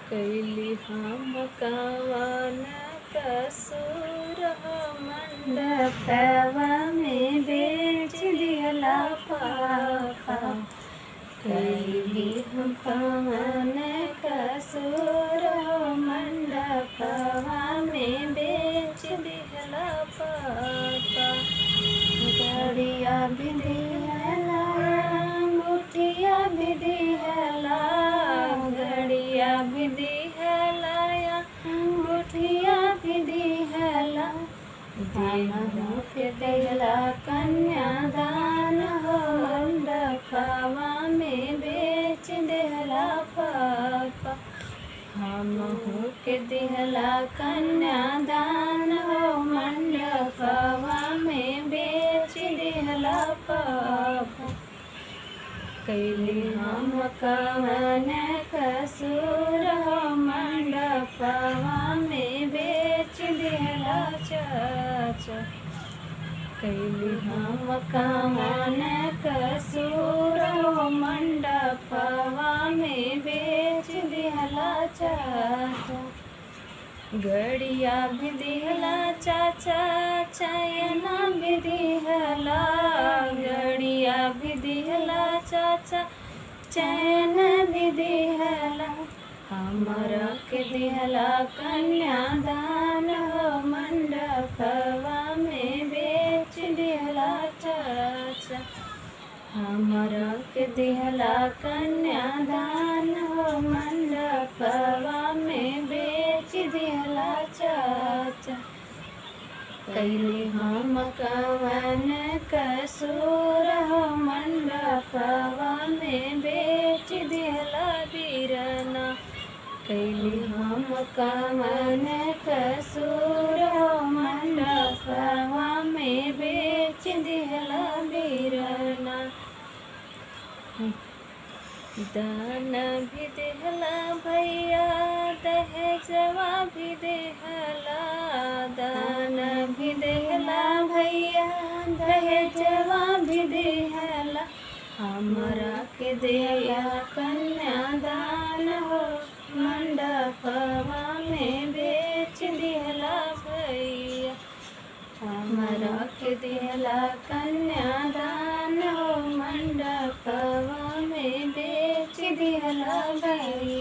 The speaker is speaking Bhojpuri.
कैली हम कवन कसूर मंडपवा में बेच दिहला पापा। कैली हम कवन कसूर मंडपवा में बेच दिहला पापा। गड़िया भी दिहला मुठिया भी दिहला, गड़िया भी दिहला मुठिया भी दिहला। दान के दिहला कन्यादान हो मंडपवा में बेच दिहला पापा। हमहू के दिहला कन्यादान हो मंडपवा में बेच दिहला पापा। कैली हम कवन कसूर हो मंडपवा में बेच दिहला चाचा। कैली हम कवन कसूर हो मंडपवा में बेच दिहला चाचा। गड़िया भी दिहला चाचा चैना भी दिहला, गड़िया भी दिहला चाचा चैन भी दिहला। हमरा के दिहला कन्यादान हो मंडपवा में बेच दिहला चाचा। हमरा के दिहला कन्यादान हो मंडपवा में बेच दिहला चाचा। कैली हम कवन कसूर हो मंडपवा में बेच दिहला बीरना। कैली हम कवन कसूर हो मंडपवा में बेच दिहला बीरना। दान भी दिहला भैया दहेजवा भी दिहला, दान भी दिहला भैया दहेजवा भी दिहला। हमरा के दिया कन्यादान हो मंडपवा में बेच दिहला भैया। हमरा के दिहला कन्यादान हो मंडपवा में बेच दिहला भैया।